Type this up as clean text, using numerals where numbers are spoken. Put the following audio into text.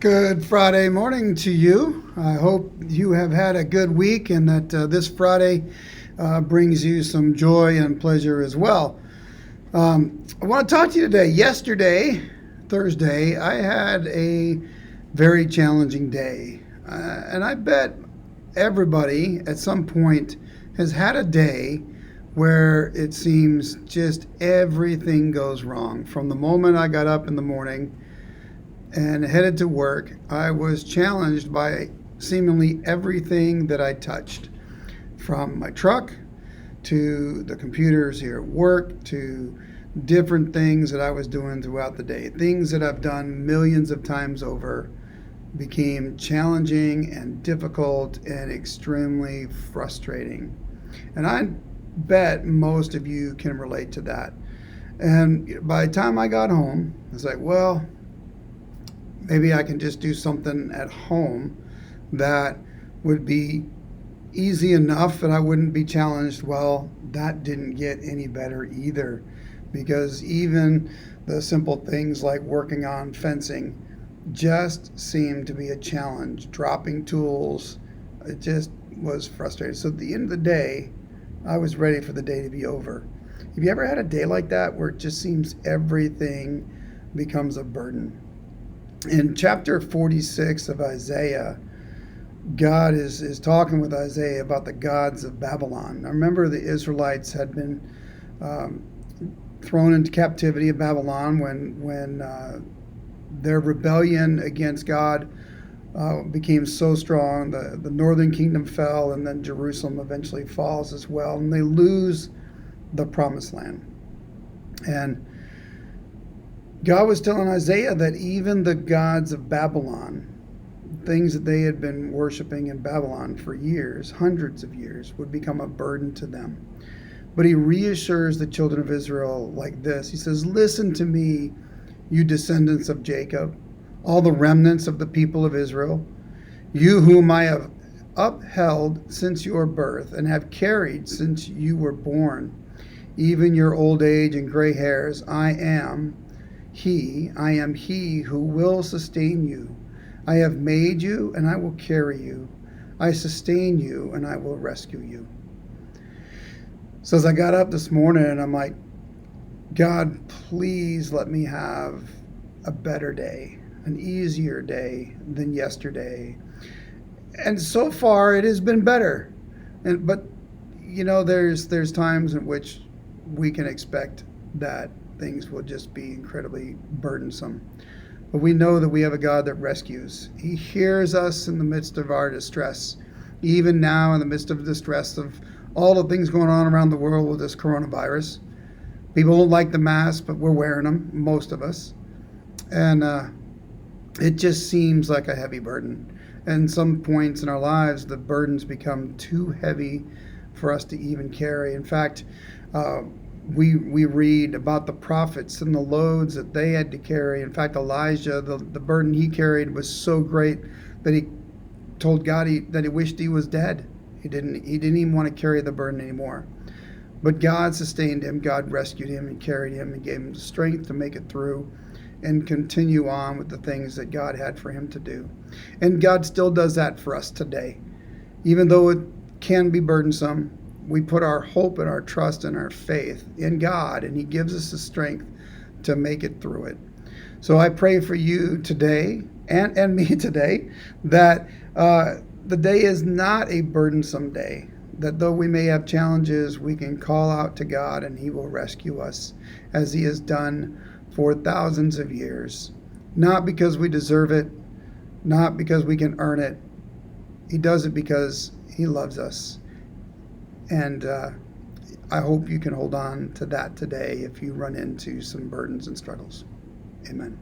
Good Friday morning to you. I hope you have had a good week and that this Friday brings you some joy and pleasure as well. I want to talk to you today. Yesterday, Thursday, I had a very challenging day. And I bet everybody at some point has had a day where it seems just everything goes wrong. From the moment I got up in the morning and headed to work, I was challenged by seemingly everything that I touched, from my truck to the computers here at work to different things that I was doing throughout the day. Things that I've done millions of times over became challenging and difficult and extremely frustrating. And I bet most of you can relate to that. And by the time I got home, I was like, well, maybe I can just do something at home that would be easy enough that I wouldn't be challenged. Well, that didn't get any better either, because even the simple things like working on fencing just seemed to be a challenge. Dropping tools, it just was frustrating. So at the end of the day, I was ready for the day to be over. Have you ever had a day like that where it just seems everything becomes a burden? In chapter 46 of Isaiah, God is talking with Isaiah about the gods of Babylon. Now remember, the Israelites had been thrown into captivity of Babylon when their rebellion against God became so strong. The northern kingdom fell, and then Jerusalem eventually falls as well, and they lose the promised land. And God was telling Isaiah that even the gods of Babylon, things that they had been worshiping in Babylon for years, hundreds of years, would become a burden to them. But he reassures the children of Israel like this. He says, "Listen to me, you descendants of Jacob, all the remnants of the people of Israel, you whom I have upheld since your birth and have carried since you were born, even your old age and gray hairs. I am he who will sustain you. I have made you, and I will carry you. I sustain you, and I will rescue you." So as I got up this morning, and I'm like, God, please let me have a better day, an easier day than yesterday. And so far, it has been better. But there's times in which we can expect that things will just be incredibly burdensome. But we know that we have a God that rescues. He hears us in the midst of our distress. Even now, in the midst of the distress of all the things going on around the world with this coronavirus. People don't like the mask, but we're wearing them, most of us. And it just seems like a heavy burden. And some points in our lives, the burdens become too heavy for us to even carry. In fact, we read about the prophets and the loads that they had to carry. In fact, Elijah, the burden he carried was so great that he told God that he wished he was dead. He didn't even want to carry the burden anymore. But God sustained him, God rescued him and carried him and gave him the strength to make it through and continue on with the things that God had for him to do. And God still does that for us today. Even though it can be burdensome, we put our hope and our trust and our faith in God, and he gives us the strength to make it through it. So I pray for you today and me today that the day is not a burdensome day, that though we may have challenges, we can call out to God and he will rescue us as he has done for thousands of years. Not because we deserve it, not because we can earn it. He does it because he loves us. And I hope you can hold on to that today if you run into some burdens and struggles. Amen.